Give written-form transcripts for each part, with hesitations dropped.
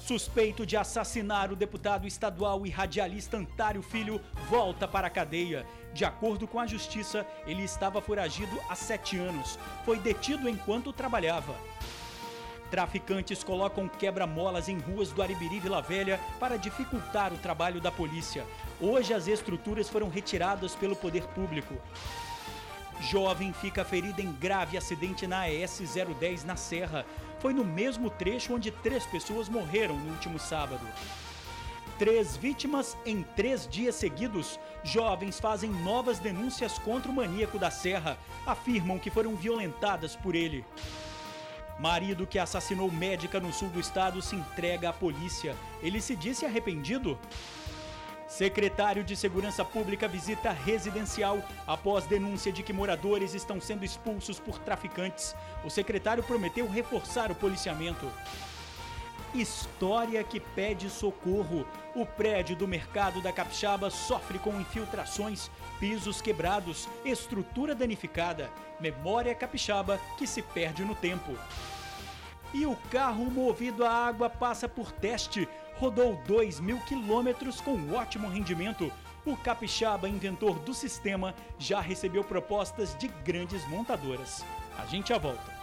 Suspeito de assassinar o deputado estadual e radialista Antário Filho volta para a cadeia. De acordo com a justiça, ele estava foragido há 7 anos. Foi detido enquanto trabalhava. Traficantes colocam quebra-molas em ruas do Aribiri Vila Velha para dificultar o trabalho da polícia. Hoje as estruturas foram retiradas pelo poder público. Jovem fica ferida em grave acidente na ES 010 na Serra. Foi no mesmo trecho onde 3 pessoas morreram no último sábado. 3 vítimas em 3 dias seguidos. Jovens fazem novas denúncias contra o maníaco da Serra. Afirmam que foram violentadas por ele. Marido que assassinou médica no sul do estado se entrega à polícia. Ele se disse arrependido? Secretário de Segurança Pública visita residencial após denúncia de que moradores estão sendo expulsos por traficantes. O secretário prometeu reforçar o policiamento. História que pede socorro. O prédio do Mercado da Capixaba sofre com infiltrações, pisos quebrados, estrutura danificada. Memória capixaba que se perde no tempo. E o carro movido a água passa por teste. Rodou 2.000 quilômetros com ótimo rendimento. O capixaba, inventor do sistema, já recebeu propostas de grandes montadoras. A gente já volta.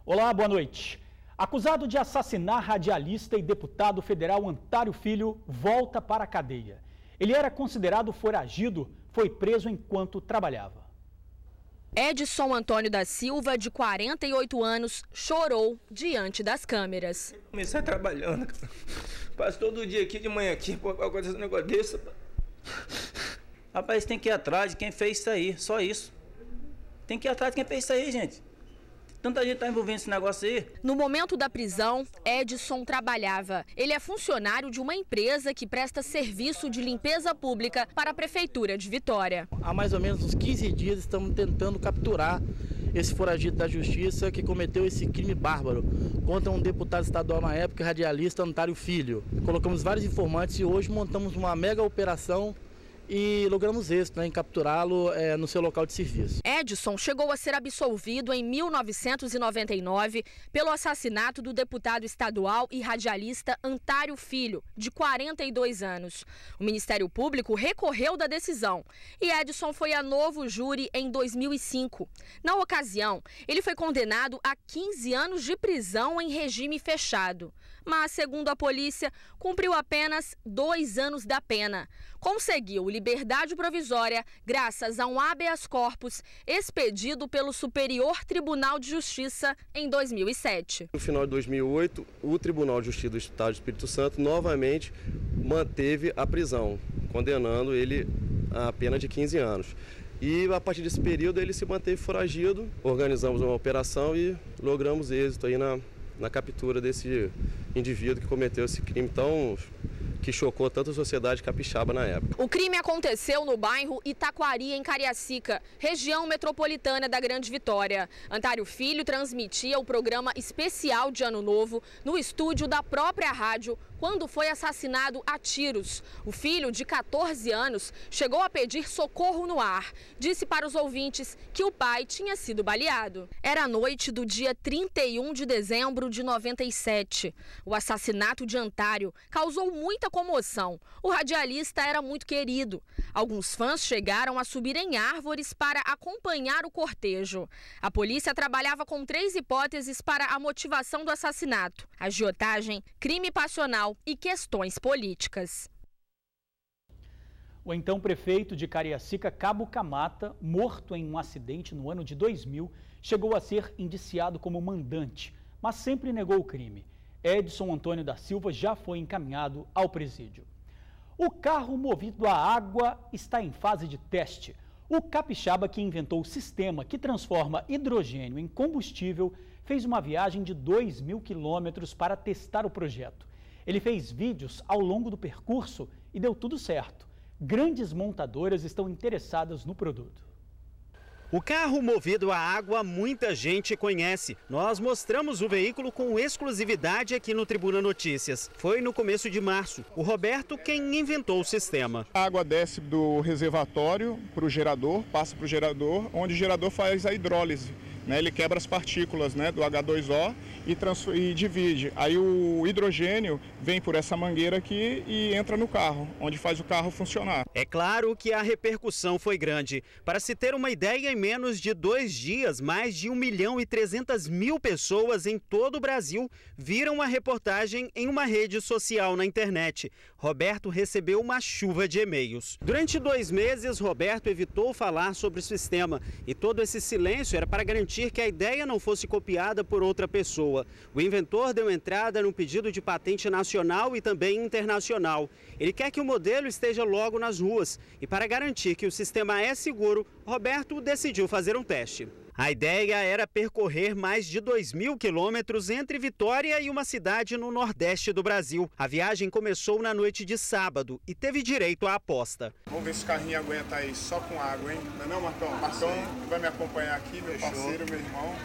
Olá, boa noite. Acusado de assassinar radialista e deputado federal Antário Filho, volta para a cadeia. Ele era considerado foragido, foi preso enquanto trabalhava. Edson Antônio da Silva, de 48 anos, chorou diante das câmeras. Comecei trabalhando, cara. Passo todo dia aqui de manhã aqui, pô, acontecer um negócio desse. Rapaz, tem que ir atrás de quem fez isso aí, só isso. Tem que ir atrás de quem fez isso aí, gente. Tanta gente tá envolvendo esse negócio aí. No momento da prisão, Edson trabalhava. Ele é funcionário de uma empresa que presta serviço de limpeza pública para a Prefeitura de Vitória. Há mais ou menos uns 15 dias estamos tentando capturar esse foragido da justiça que cometeu esse crime bárbaro contra um deputado estadual na época, radialista Antário Filho. Colocamos vários informantes e hoje montamos uma mega operação e logramos êxito, em capturá-lo no seu local de serviço. Edson chegou a ser absolvido em 1999 pelo assassinato do deputado estadual e radialista Antário Filho, de 42 anos. O Ministério Público recorreu da decisão e Edson foi a novo júri em 2005. Na ocasião, ele foi condenado a 15 anos de prisão em regime fechado. Mas, segundo a polícia, cumpriu apenas 2 anos da pena. Conseguiu liberdade provisória graças a um habeas corpus expedido pelo Superior Tribunal de Justiça em 2007. No final de 2008, o Tribunal de Justiça do Estado do Espírito Santo novamente manteve a prisão, condenando ele a pena de 15 anos. E a partir desse período ele se manteve foragido, organizamos uma operação e logramos êxito aí na captura desse indivíduo que cometeu esse crime que chocou tanto a sociedade capixaba na época. O crime aconteceu no bairro Itaquari, em Cariacica, região metropolitana da Grande Vitória. Antário Filho transmitia o programa especial de Ano Novo no estúdio da própria rádio quando foi assassinado a tiros. O filho, de 14 anos, chegou a pedir socorro no ar. Disse para os ouvintes que o pai tinha sido baleado. Era a noite do dia 31 de dezembro de 97. O assassinato de Antário causou muita comoção. O radialista era muito querido. Alguns fãs chegaram a subir em árvores para acompanhar o cortejo. A polícia trabalhava com 3 hipóteses para a motivação do assassinato: agiotagem, crime passional e questões políticas. O então prefeito de Cariacica, Cabo Camata, morto em um acidente no ano de 2000, chegou a ser indiciado como mandante, mas sempre negou o crime. Edson Antônio da Silva já foi encaminhado ao presídio. O carro movido a água está em fase de teste. O capixaba que inventou o sistema que transforma hidrogênio em combustível fez uma viagem de 2.000 quilômetros para testar o projeto. Ele fez vídeos ao longo do percurso e deu tudo certo. Grandes montadoras estão interessadas no produto. O carro movido a água muita gente conhece. Nós mostramos o veículo com exclusividade aqui no Tribuna Notícias. Foi no começo de março. O Roberto quem inventou o sistema. A água desce do reservatório para o gerador, passa para o gerador, onde o gerador faz a hidrólise. Ele quebra as partículas do H2O e divide. Aí o hidrogênio vem por essa mangueira aqui e entra no carro, onde faz o carro funcionar. É claro que a repercussão foi grande. Para se ter uma ideia, em menos de 2 dias, mais de 1.300.000 pessoas em todo o Brasil viram a reportagem em uma rede social na internet. Roberto recebeu uma chuva de e-mails. Durante 2 meses, Roberto evitou falar sobre o sistema e todo esse silêncio era para garantir que a ideia não fosse copiada por outra pessoa. O inventor deu entrada num pedido de patente nacional e também internacional. Ele quer que o modelo esteja logo nas ruas e, para garantir que o sistema é seguro, Roberto decidiu fazer um teste. A ideia era percorrer mais de 2.000 quilômetros entre Vitória e uma cidade no nordeste do Brasil. A viagem começou na noite de sábado e teve direito à aposta. Vamos ver se o carrinho aguenta aí só com água, hein? Não é não, Marcão? Marcão vai me acompanhar aqui, meu parceiro, meu irmão.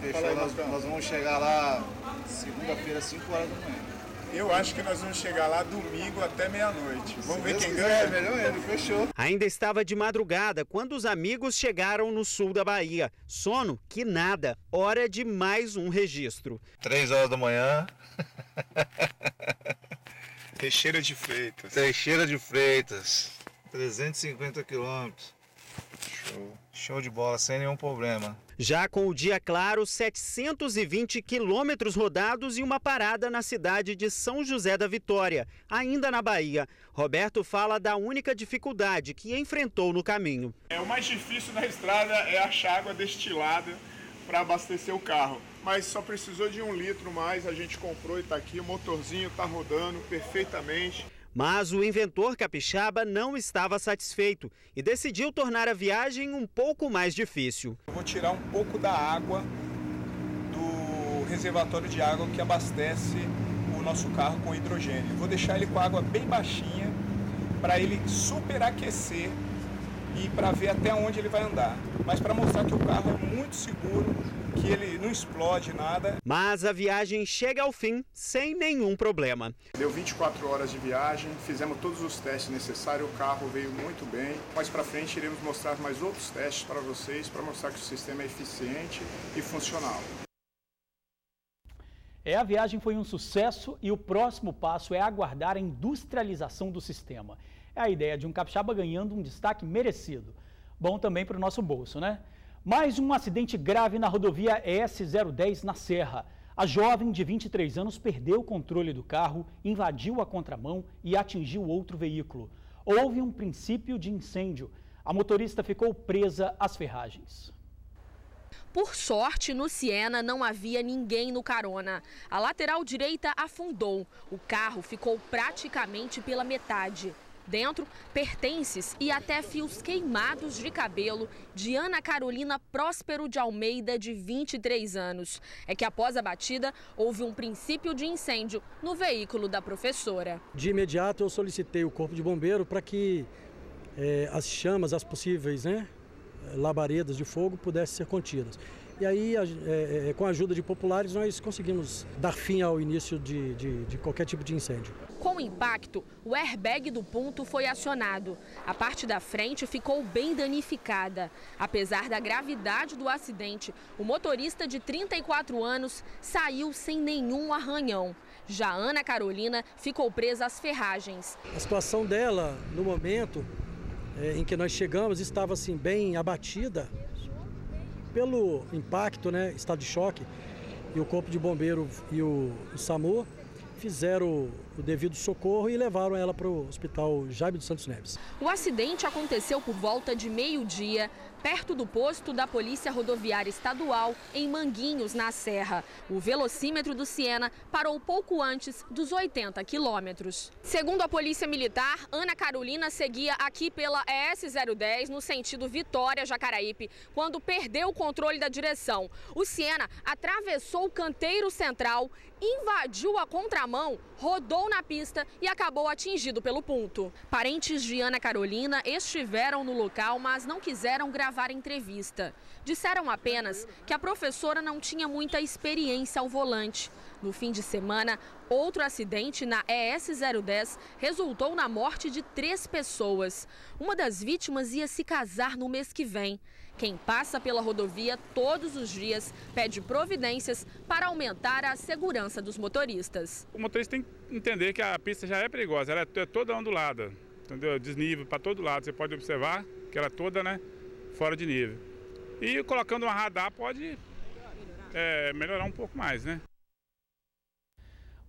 Fechou, aí, nós vamos chegar lá segunda-feira, 5 horas da manhã. Eu acho que nós vamos chegar lá domingo até meia-noite. Vamos ver quem ganha. Melhor ele, fechou. Ainda estava de madrugada quando os amigos chegaram no sul da Bahia. Sono que nada. Hora de mais um registro. 3 horas da manhã. Teixeira de Freitas. Teixeira de Freitas. 350 quilômetros. Show de bola, sem nenhum problema. Já com o dia claro, 720 quilômetros rodados e uma parada na cidade de São José da Vitória, ainda na Bahia. Roberto fala da única dificuldade que enfrentou no caminho. O mais difícil na estrada é achar água destilada para abastecer o carro. Mas só precisou de 1 litro mais, a gente comprou e está aqui, o motorzinho está rodando perfeitamente. Mas o inventor capixaba não estava satisfeito e decidiu tornar a viagem um pouco mais difícil. Eu vou tirar um pouco da água do reservatório de água que abastece o nosso carro com hidrogênio. Vou deixar ele com a água bem baixinha para ele superaquecer e para ver até onde ele vai andar. Mas para mostrar que o carro é muito seguro, que ele não explode nada. Mas a viagem chega ao fim sem nenhum problema. Deu 24 horas de viagem, fizemos todos os testes necessários, o carro veio muito bem. Mais para frente iremos mostrar mais outros testes para vocês, para mostrar que o sistema é eficiente e funcional. A viagem foi um sucesso e o próximo passo é aguardar a industrialização do sistema. É a ideia de um capixaba ganhando um destaque merecido. Bom também para o nosso bolso, né? Mais um acidente grave na rodovia ES-010 na Serra. A jovem de 23 anos perdeu o controle do carro, invadiu a contramão e atingiu outro veículo. Houve um princípio de incêndio. A motorista ficou presa às ferragens. Por sorte, no Siena não havia ninguém no carona. A lateral direita afundou. O carro ficou praticamente pela metade. Dentro, pertences e até fios queimados de cabelo de Ana Carolina Próspero de Almeida, de 23 anos. É que após a batida, houve um princípio de incêndio no veículo da professora. De imediato, eu solicitei o Corpo de Bombeiro para que as chamas, as possíveis labaredas de fogo pudessem ser contidas. E aí, com a ajuda de populares, nós conseguimos dar fim ao início de qualquer tipo de incêndio. Com o impacto, o airbag do ponto foi acionado. A parte da frente ficou bem danificada. Apesar da gravidade do acidente, o motorista de 34 anos saiu sem nenhum arranhão. Já Ana Carolina ficou presa às ferragens. A situação dela, no momento em que nós chegamos, estava assim, bem abatida pelo impacto, estado de choque, e o Corpo de Bombeiro e o SAMU fizeram o devido socorro e levaram ela para o Hospital Jaime dos Santos Neves. O acidente aconteceu por volta de meio-dia, perto do posto da Polícia Rodoviária Estadual, em Manguinhos, na Serra. O velocímetro do Siena parou pouco antes dos 80 quilômetros. Segundo a Polícia Militar, Ana Carolina seguia aqui pela ES-010, no sentido Vitória-Jacaraípe, quando perdeu o controle da direção. O Siena atravessou o canteiro central, invadiu a contramão, rodou voou na pista e acabou atingido pelo ponto. Parentes de Ana Carolina estiveram no local, mas não quiseram gravar entrevista. Disseram apenas que a professora não tinha muita experiência ao volante. No fim de semana, outro acidente na ES 010 resultou na morte de 3 pessoas. Uma das vítimas ia se casar no mês que vem. Quem passa pela rodovia todos os dias pede providências para aumentar a segurança dos motoristas. O motorista tem que entender que a pista já é perigosa, ela é toda ondulada, entendeu? Desnível para todo lado. Você pode observar que ela é toda, fora de nível. E colocando uma radar pode melhorar um pouco mais,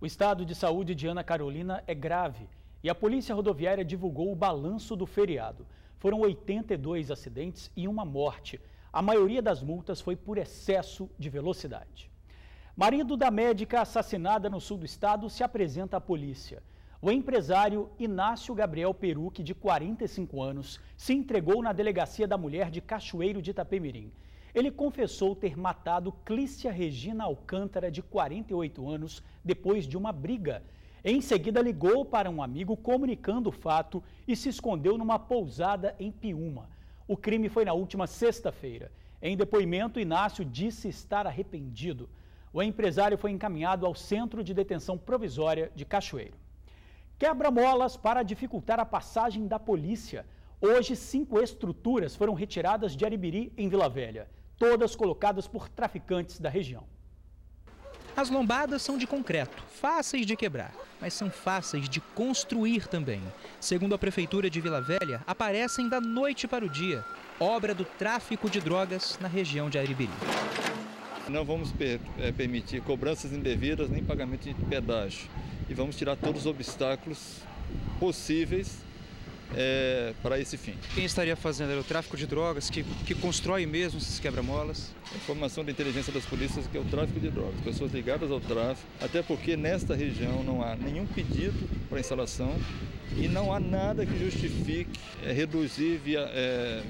O estado de saúde de Ana Carolina é grave e a Polícia Rodoviária divulgou o balanço do feriado. Foram 82 acidentes e uma morte. A maioria das multas foi por excesso de velocidade. Marido da médica assassinada no sul do estado se apresenta à polícia. O empresário Inácio Gabriel Peruque, de 45 anos, se entregou na delegacia da mulher de Cachoeiro de Itapemirim. Ele confessou ter matado Clícia Regina Alcântara, de 48 anos, depois de uma briga. Em seguida, ligou para um amigo comunicando o fato e se escondeu numa pousada em Piúma. O crime foi na última sexta-feira. Em depoimento, Inácio disse estar arrependido. O empresário foi encaminhado ao Centro de Detenção Provisória de Cachoeiro. Quebra-molas para dificultar a passagem da polícia. Hoje, 5 estruturas foram retiradas de Aribiri, em Vila Velha, todas colocadas por traficantes da região. As lombadas são de concreto, fáceis de quebrar, mas são fáceis de construir também. Segundo a Prefeitura de Vila Velha, aparecem da noite para o dia, obra do tráfico de drogas na região de Aribiri. Não vamos permitir cobranças indevidas nem pagamento de pedágio. E vamos tirar todos os obstáculos possíveis para esse fim. Quem estaria fazendo era o tráfico de drogas, que constrói mesmo esses quebra-molas? A informação da inteligência das polícias que é o tráfico de drogas, pessoas ligadas ao tráfico, até porque nesta região não há nenhum pedido para instalação e não há nada que justifique reduzir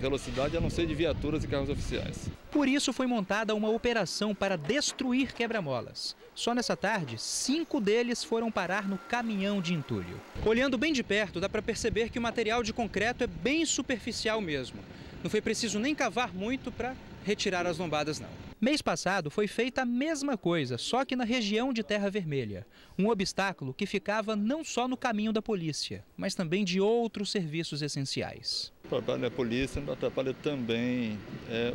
velocidade, a não ser de viaturas e carros oficiais. Por isso foi montada uma operação para destruir quebra-molas. Só nessa tarde, 5 deles foram parar no caminhão de entulho. Olhando bem de perto, dá para perceber que o material de concreto é bem superficial mesmo. Não foi preciso nem cavar muito para retirar as lombadas, não. Mês passado foi feita a mesma coisa, só que na região de Terra Vermelha. Um obstáculo que ficava não só no caminho da polícia, mas também de outros serviços essenciais. O trabalho da polícia atrapalha também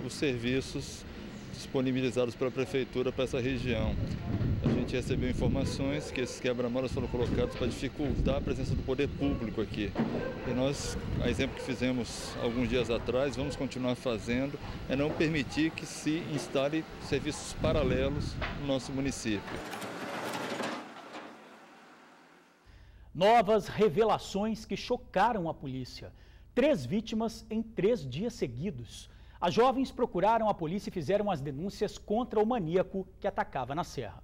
os serviços disponibilizados pela Prefeitura para essa região. A gente recebeu informações que esses quebra-molas foram colocados para dificultar a presença do poder público aqui. E nós, a exemplo que fizemos alguns dias atrás, vamos continuar fazendo, é não permitir que se instale serviços paralelos no nosso município. Novas revelações que chocaram a polícia. 3 vítimas em 3 dias seguidos. As jovens procuraram a polícia e fizeram as denúncias contra o maníaco que atacava na Serra.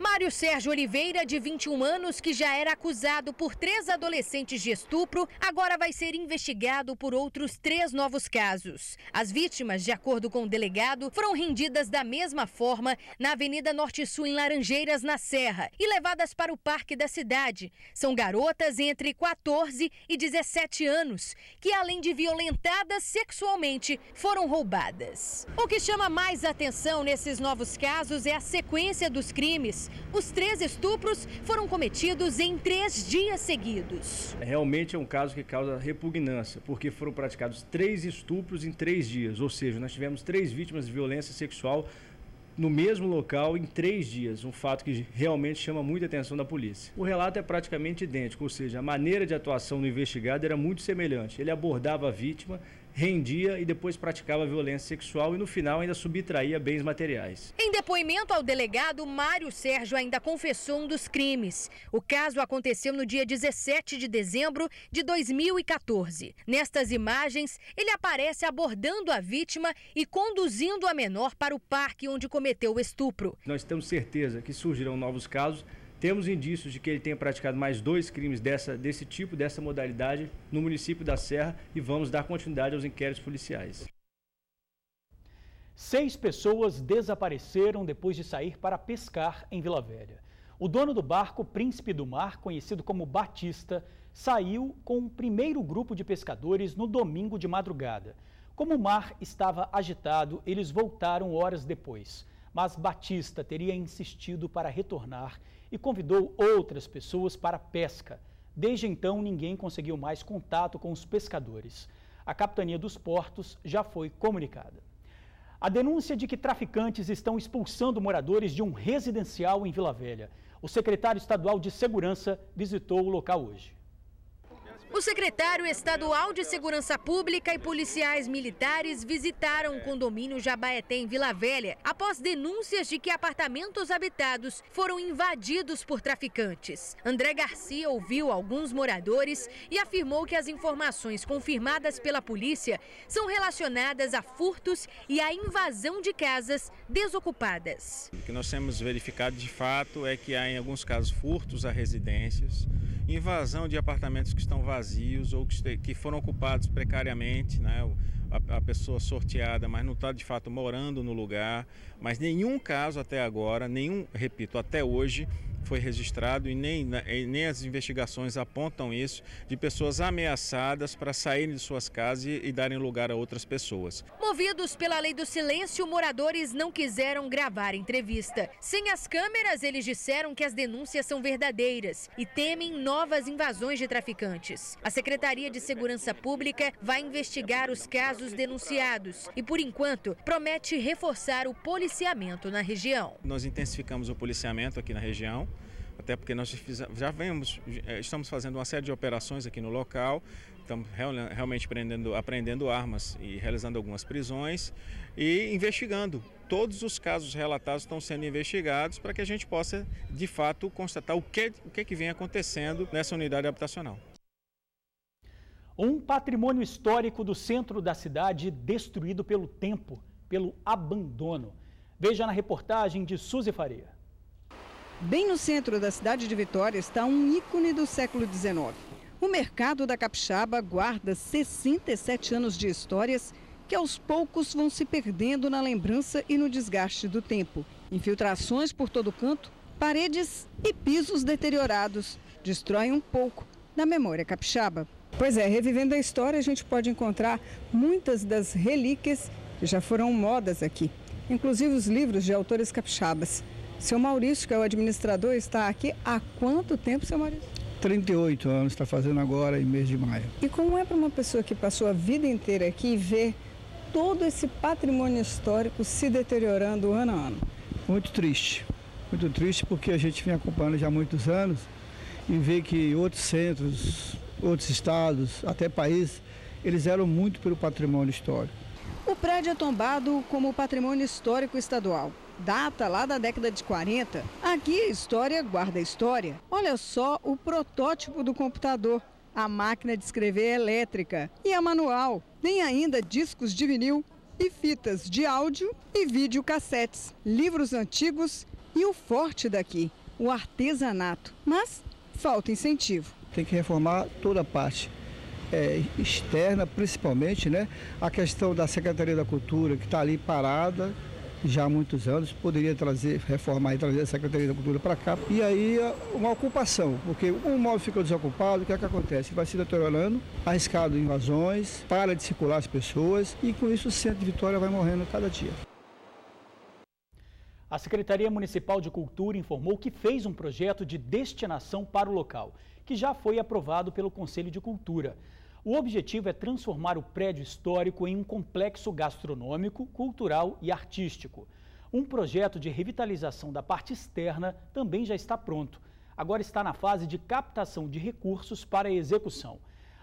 Mário Sérgio Oliveira, de 21 anos, que já era acusado por 3 adolescentes de estupro, agora vai ser investigado por outros 3 novos casos. As vítimas, de acordo com o delegado, foram rendidas da mesma forma na Avenida Norte-Sul, em Laranjeiras, na Serra, e levadas para o parque da cidade. São garotas entre 14 e 17 anos, que além de violentadas sexualmente, foram roubadas. O que chama mais atenção nesses novos casos é a sequência dos crimes. Os 3 estupros foram cometidos em 3 dias seguidos. Realmente é um caso que causa repugnância, porque foram praticados 3 estupros em 3 dias, ou seja, nós tivemos 3 vítimas de violência sexual no mesmo local em 3 dias, um fato que realmente chama muita atenção da polícia. O relato é praticamente idêntico, ou seja, a maneira de atuação do investigado era muito semelhante. Ele abordava a vítima, rendia e depois praticava violência sexual e no final ainda subtraía bens materiais. Em depoimento ao delegado, Mário Sérgio ainda confessou um dos crimes. O caso aconteceu no dia 17 de dezembro de 2014. Nestas imagens, ele aparece abordando a vítima e conduzindo a menor para o parque onde cometeu o estupro. Nós temos certeza que surgirão novos casos. Temos indícios de que ele tenha praticado mais 2 crimes desse tipo, dessa modalidade, no município da Serra e vamos dar continuidade aos inquéritos policiais. 6 pessoas desapareceram depois de sair para pescar em Vila Velha. O dono do barco Príncipe do Mar, conhecido como Batista, saiu com o primeiro grupo de pescadores no domingo de madrugada. Como o mar estava agitado, eles voltaram horas depois. Mas Batista teria insistido para retornar e convidou outras pessoas para a pesca. Desde então, ninguém conseguiu mais contato com os pescadores. A Capitania dos Portos já foi comunicada. A denúncia de que traficantes estão expulsando moradores de um residencial em Vila Velha. O secretário estadual de Segurança visitou o local hoje. O secretário estadual de Segurança Pública e policiais militares visitaram o condomínio Jabaeté em Vila Velha após denúncias de que apartamentos habitados foram invadidos por traficantes. André Garcia ouviu alguns moradores e afirmou que as informações confirmadas pela polícia são relacionadas a furtos e a invasão de casas desocupadas. O que nós temos verificado de fato é que há em alguns casos furtos a residências, invasão de apartamentos que estão vazios ou que foram ocupados precariamente, né? A pessoa sorteada, mas não está de fato morando no lugar, mas nenhum caso até agora, repito, até hoje, foi registrado e nem as investigações apontam isso, de pessoas ameaçadas para saírem de suas casas e darem lugar a outras pessoas. Movidos pela lei do silêncio, moradores não quiseram gravar entrevista. Sem as câmeras, eles disseram que as denúncias são verdadeiras e temem novas invasões de traficantes. A Secretaria de Segurança Pública vai investigar os casos denunciados e, por enquanto, promete reforçar o policiamento na região. Nós intensificamos o policiamento aqui na região, até porque nós estamos fazendo uma série de operações aqui no local, estamos realmente apreendendo armas e realizando algumas prisões e investigando. Todos os casos relatados estão sendo investigados para que a gente possa, de fato, constatar o que vem acontecendo nessa unidade habitacional. Um patrimônio histórico do centro da cidade destruído pelo tempo, pelo abandono. Veja na reportagem de Suzy Faria. Bem no centro da cidade de Vitória está um ícone do século XIX. O mercado da Capixaba guarda 67 anos de histórias que aos poucos vão se perdendo na lembrança e no desgaste do tempo. Infiltrações por todo canto, paredes e pisos deteriorados destroem um pouco da memória capixaba. Pois é, revivendo a história, a gente pode encontrar muitas das relíquias que já foram modas aqui, inclusive os livros de autores capixabas. Seu Maurício, que é o administrador, está aqui há quanto tempo, seu Maurício? 38 anos, está fazendo agora em mês de maio. E como é para uma pessoa que passou a vida inteira aqui ver todo esse patrimônio histórico se deteriorando ano a ano? Muito triste porque a gente vem acompanhando já há muitos anos e vê que outros centros, outros estados, até países, eles eram muito pelo patrimônio histórico. O prédio é tombado como patrimônio histórico estadual. Data lá da década de 40. Aqui a história guarda a história. Olha só o protótipo do computador, a máquina de escrever elétrica e a manual. Tem ainda discos de vinil e fitas de áudio e videocassetes, livros antigos e o forte daqui, o artesanato. Mas falta incentivo. Tem que reformar toda a parte externa, principalmente, né? A questão da Secretaria da Cultura, que está ali parada já há muitos anos, poderia reformar e trazer a Secretaria da Cultura para cá. E aí uma ocupação, porque um imóvel fica desocupado, o que é que acontece? Vai se deteriorando, arriscado invasões, para de circular as pessoas e com isso o centro de Vitória vai morrendo cada dia. A Secretaria Municipal de Cultura informou que fez um projeto de destinação para o local, que já foi aprovado pelo Conselho de Cultura. O objetivo é transformar o prédio histórico em um complexo gastronômico, cultural e artístico. Um projeto de revitalização da parte externa também já está pronto. Agora está na fase de captação de recursos para a execução.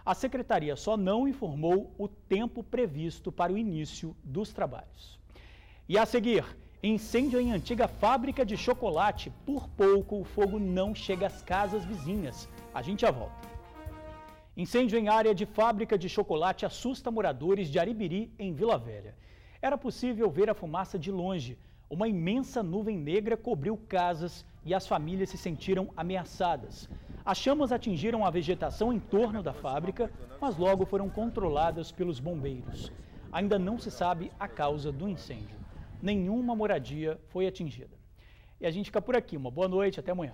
A Secretaria só não informou o tempo previsto para o início dos trabalhos. E a seguir, incêndio em antiga fábrica de chocolate. Por pouco, o fogo não chega às casas vizinhas. A gente já volta. Incêndio em área de fábrica de chocolate assusta moradores de Aribiri, em Vila Velha. Era possível ver a fumaça de longe. Uma imensa nuvem negra cobriu casas e as famílias se sentiram ameaçadas. As chamas atingiram a vegetação em torno da fábrica, mas logo foram controladas pelos bombeiros. Ainda não se sabe a causa do incêndio. Nenhuma moradia foi atingida. E a gente fica por aqui. Uma boa noite, até amanhã.